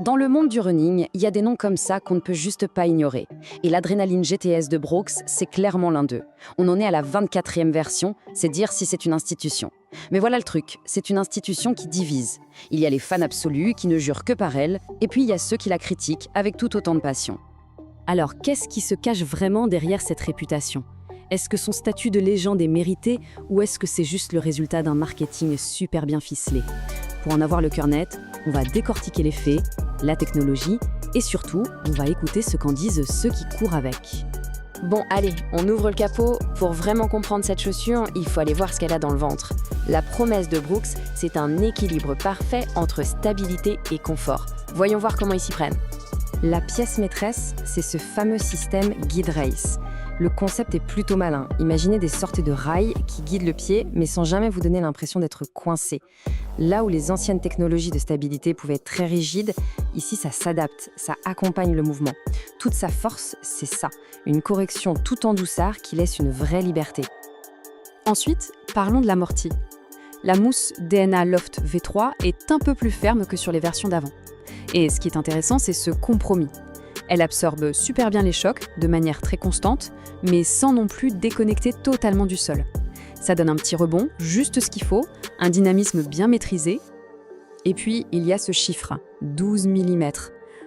Dans le monde du running, il y a des noms comme ça qu'on ne peut juste pas ignorer. Et l'Adrenaline GTS de Brooks, c'est clairement l'un d'eux. On en est à la 24e version, c'est dire si c'est une institution. Mais voilà le truc, c'est une institution qui divise. Il y a les fans absolus qui ne jurent que par elle, et puis il y a ceux qui la critiquent avec tout autant de passion. Alors, qu'est-ce qui se cache vraiment derrière cette réputation ? Est-ce que son statut de légende est mérité, ou est-ce que c'est juste le résultat d'un marketing super bien ficelé ? Pour en avoir le cœur net, on va décortiquer les faits, la technologie, et surtout, on va écouter ce qu'en disent ceux qui courent avec. Bon, allez, on ouvre le capot. Pour vraiment comprendre cette chaussure, il faut aller voir ce qu'elle a dans le ventre. La promesse de Brooks, c'est un équilibre parfait entre stabilité et confort. Voyons voir comment ils s'y prennent. La pièce maîtresse, c'est ce fameux système Guide Race. Le concept est plutôt malin. Imaginez des sortes de rails qui guident le pied, mais sans jamais vous donner l'impression d'être coincé. Là où les anciennes technologies de stabilité pouvaient être très rigides, ici ça s'adapte, ça accompagne le mouvement. Toute sa force, c'est ça, une correction tout en douceur qui laisse une vraie liberté. Ensuite, parlons de l'amorti. La mousse DNA Loft V3 est un peu plus ferme que sur les versions d'avant. Et ce qui est intéressant, c'est ce compromis. Elle absorbe super bien les chocs, de manière très constante, mais sans non plus déconnecter totalement du sol. Ça donne un petit rebond, juste ce qu'il faut, un dynamisme bien maîtrisé. Et puis, il y a ce chiffre, 12 mm.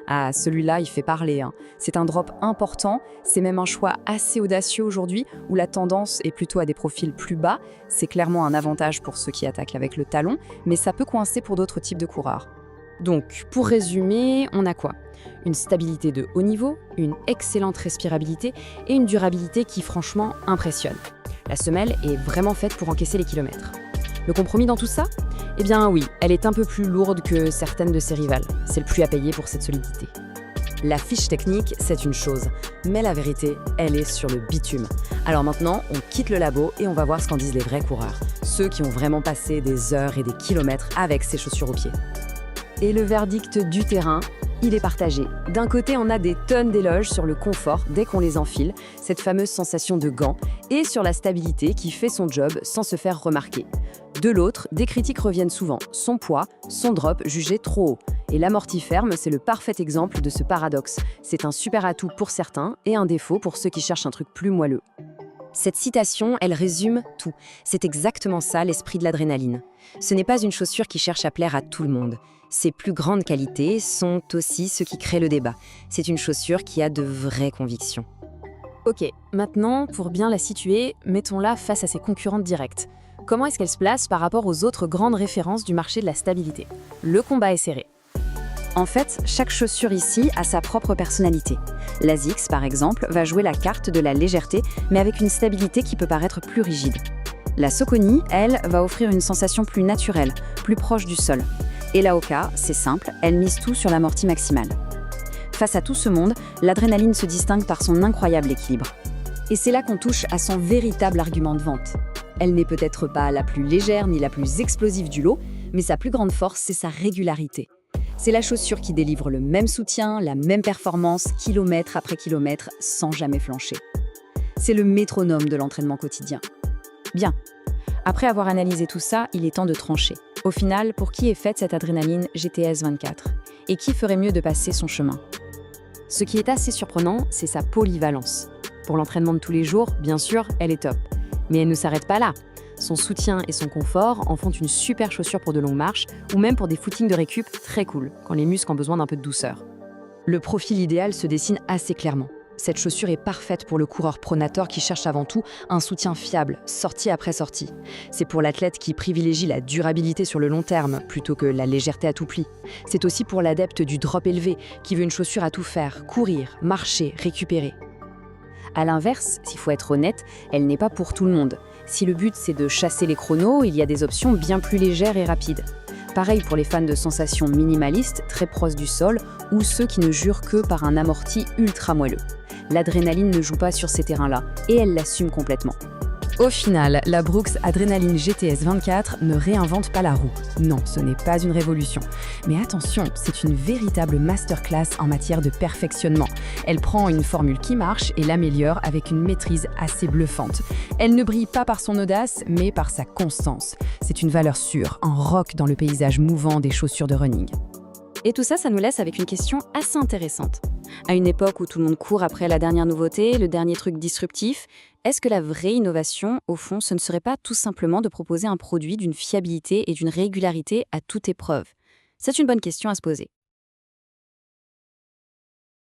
Ah, celui-là, il fait parler, hein. C'est un drop important, c'est même un choix assez audacieux aujourd'hui, où la tendance est plutôt à des profils plus bas. C'est clairement un avantage pour ceux qui attaquent avec le talon, mais ça peut coincer pour d'autres types de coureurs. Donc, pour résumer, on a quoi ? Une stabilité de haut niveau, une excellente respirabilité et une durabilité qui franchement impressionne. La semelle est vraiment faite pour encaisser les kilomètres. Le compromis dans tout ça ? Eh bien oui, elle est un peu plus lourde que certaines de ses rivales. C'est le prix à payer pour cette solidité. La fiche technique, c'est une chose, mais la vérité, elle est sur le bitume. Alors maintenant, on quitte le labo et on va voir ce qu'en disent les vrais coureurs, ceux qui ont vraiment passé des heures et des kilomètres avec ces chaussures aux pieds. Et le verdict du terrain, il est partagé. D'un côté, on a des tonnes d'éloges sur le confort dès qu'on les enfile, cette fameuse sensation de gant, et sur la stabilité qui fait son job sans se faire remarquer. De l'autre, des critiques reviennent souvent, son poids, son drop jugé trop haut. Et l'amorti ferme, c'est le parfait exemple de ce paradoxe. C'est un super atout pour certains et un défaut pour ceux qui cherchent un truc plus moelleux. Cette citation, elle résume tout. C'est exactement ça l'esprit de l'adrénaline. Ce n'est pas une chaussure qui cherche à plaire à tout le monde. Ses plus grandes qualités sont aussi ce qui crée le débat. C'est une chaussure qui a de vraies convictions. Ok, maintenant, pour bien la situer, mettons-la face à ses concurrentes directes. Comment est-ce qu'elle se place par rapport aux autres grandes références du marché de la stabilité ? Le combat est serré. En fait, chaque chaussure ici a sa propre personnalité. L'Asics, par exemple, va jouer la carte de la légèreté, mais avec une stabilité qui peut paraître plus rigide. La Saucony, elle, va offrir une sensation plus naturelle, plus proche du sol. Et la Hoka, c'est simple, elle mise tout sur l'amorti maximal. Face à tout ce monde, l'adrénaline se distingue par son incroyable équilibre. Et c'est là qu'on touche à son véritable argument de vente. Elle n'est peut-être pas la plus légère ni la plus explosive du lot, mais sa plus grande force, c'est sa régularité. C'est la chaussure qui délivre le même soutien, la même performance, kilomètre après kilomètre, sans jamais flancher. C'est le métronome de l'entraînement quotidien. Bien. Après avoir analysé tout ça, il est temps de trancher. Au final, pour qui est faite cette adrénaline GTS 24 ? Et qui ferait mieux de passer son chemin ? Ce qui est assez surprenant, c'est sa polyvalence. Pour l'entraînement de tous les jours, bien sûr, elle est top. Mais elle ne s'arrête pas là. Son soutien et son confort en font une super chaussure pour de longues marches ou même pour des footings de récup très cool, quand les muscles ont besoin d'un peu de douceur. Le profil idéal se dessine assez clairement. Cette chaussure est parfaite pour le coureur pronateur qui cherche avant tout un soutien fiable, sortie après sortie. C'est pour l'athlète qui privilégie la durabilité sur le long terme plutôt que la légèreté à tout pli. C'est aussi pour l'adepte du drop élevé qui veut une chaussure à tout faire, courir, marcher, récupérer. À l'inverse, s'il faut être honnête, elle n'est pas pour tout le monde. Si le but c'est de chasser les chronos, il y a des options bien plus légères et rapides. Pareil pour les fans de sensations minimalistes, très proches du sol, ou ceux qui ne jurent que par un amorti ultra moelleux. L'adrénaline ne joue pas sur ces terrains-là, et elle l'assume complètement. Au final, la Brooks Adrenaline GTS 24 ne réinvente pas la roue. Non, ce n'est pas une révolution. Mais attention, c'est une véritable masterclass en matière de perfectionnement. Elle prend une formule qui marche et l'améliore avec une maîtrise assez bluffante. Elle ne brille pas par son audace, mais par sa constance. C'est une valeur sûre, un roc dans le paysage mouvant des chaussures de running. Et tout ça, ça nous laisse avec une question assez intéressante. À une époque où tout le monde court après la dernière nouveauté, le dernier truc disruptif, est-ce que la vraie innovation, au fond, ce ne serait pas tout simplement de proposer un produit d'une fiabilité et d'une régularité à toute épreuve? C'est une bonne question à se poser.